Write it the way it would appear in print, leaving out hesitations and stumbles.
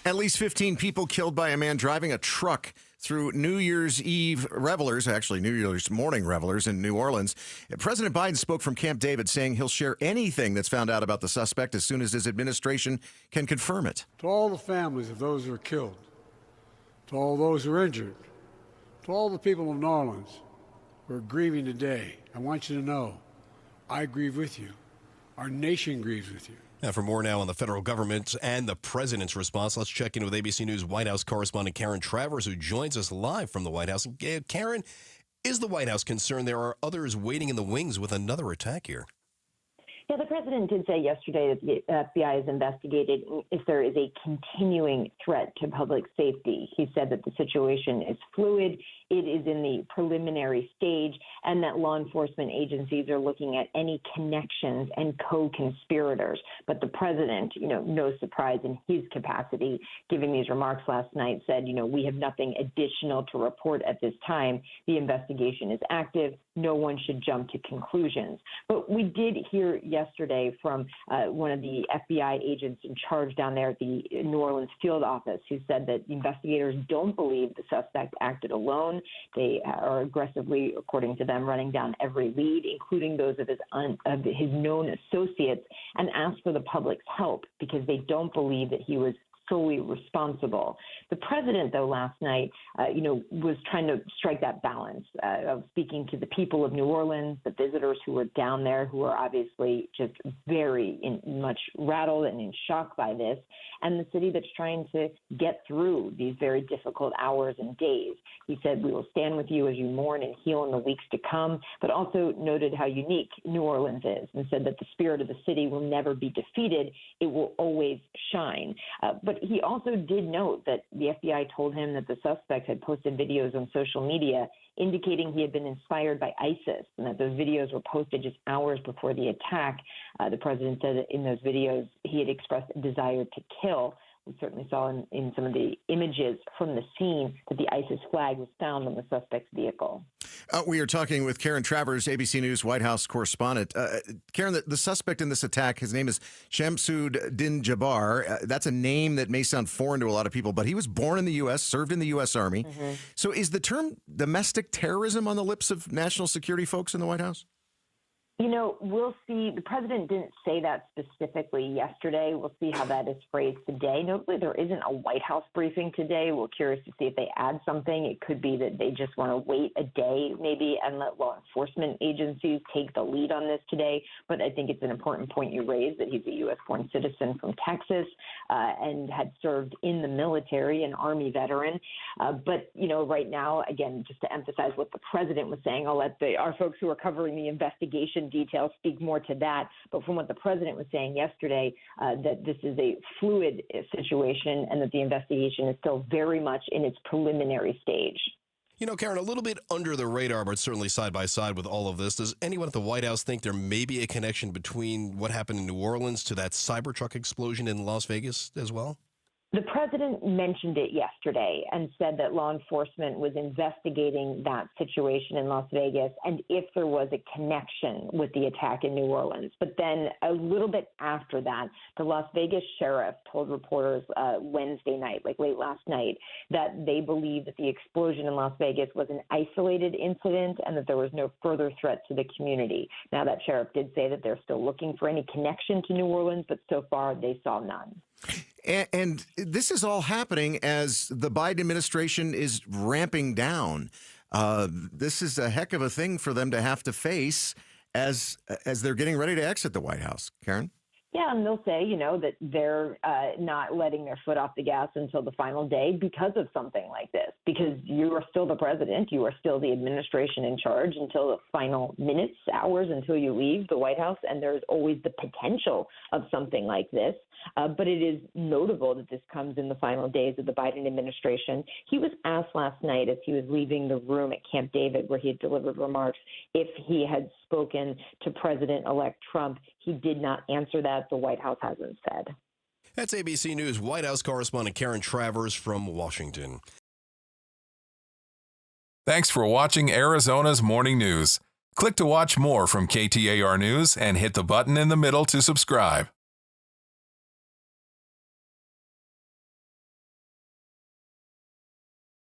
At least 15 people killed by a man driving a truck through New Year's Eve revelers, actually New Year's morning revelers in New Orleans. President Biden spoke from Camp David saying he'll share anything that's found out about the suspect as soon as his administration can confirm it. To all the families of those who are killed, to all those who are injured, to all the people of New Orleans who are grieving today, I want you to know I grieve with you. Our nation grieves with you. Now, for more now on the federal government and the president's response, let's check in with ABC News White House correspondent Karen Travers, who joins us live from the White House. Karen, is the White House concerned there are others waiting in the wings with another attack here? Yeah, the president did say yesterday that the FBI is investigating if there is a continuing threat to public safety. He said that the situation is fluid, it is in the preliminary stage, and that law enforcement agencies are looking at any connections and co-conspirators. But the president, no surprise in his capacity, giving these remarks last night, said, we have nothing additional to report at this time. The investigation is active. No one should jump to conclusions. But we did hear yesterday from one of the FBI agents in charge down there at the New Orleans field office, who said that investigators don't believe the suspect acted alone. They are aggressively, according to them, running down every lead, including those of his known associates, and asked for the public's help because they don't believe that he was solely responsible. The president, though, last night, was trying to strike that balance of speaking to the people of New Orleans, the visitors who were down there, who are obviously just very much rattled and in shock by this, and the city that's trying to get through these very difficult hours and days. He said, "We will stand with you as you mourn and heal in the weeks to come," but also noted how unique New Orleans is and said that the spirit of the city will never be defeated. It will always shine. But he also did note that the FBI told him that the suspect had posted videos on social media indicating he had been inspired by ISIS and that those videos were posted just hours before the attack. The president said that in those videos he had expressed a desire to kill. We certainly saw in some of the images from the scene that the ISIS flag was found on the suspect's vehicle. We are talking with Karen Travers, ABC News White House correspondent. Karen, the suspect in this attack, his name is Shamsud-din. That's a name that may sound foreign to a lot of people, but he was born in the U.S., served in the U.S. Army. Mm-hmm. So is the term domestic terrorism on the lips of national security folks in the White House? We'll see. The president didn't say that specifically yesterday. We'll see how that is phrased today. Notably, there isn't a White House briefing today. We're curious to see if they add something. It could be that they just want to wait a day maybe and let law enforcement agencies take the lead on this today. But I think it's an important point you raised that he's a U.S.-born citizen from Texas and had served in the military, an Army veteran. But right now, again, just to emphasize what the president was saying, I'll let our folks who are covering the investigation details speak more to that. But from what the president was saying yesterday, that this is a fluid situation and that the investigation is still very much in its preliminary stage. Karen, a little bit under the radar, but certainly side by side with all of this, does anyone at the White House think there may be a connection between what happened in New Orleans to that Cybertruck explosion in Las Vegas as well? The president mentioned it yesterday and said that law enforcement was investigating that situation in Las Vegas and if there was a connection with the attack in New Orleans. But then a little bit after that, the Las Vegas sheriff told reporters Wednesday night, like late last night, that they believe that the explosion in Las Vegas was an isolated incident and that there was no further threat to the community. Now, that sheriff did say that they're still looking for any connection to New Orleans, but so far they saw none. And this is all happening as the Biden administration is ramping down. This is a heck of a thing for them to have to face as they're getting ready to exit the White House. Karen? Yeah, and they'll say, that they're not letting their foot off the gas until the final day because of something like this, because you are still the president, you are still the administration in charge until the final minutes, hours until you leave the White House, and there's always the potential of something like this. But it is notable that this comes in the final days of the Biden administration. He was asked last night as he was leaving the room at Camp David where he had delivered remarks if he had spoken to President-elect Trump. He did not answer that. The White House hasn't said. That's ABC News White House correspondent Karen Travers from Washington. Thanks for watching Arizona's Morning News. Click to watch more from KTAR News and hit the button in the middle to subscribe.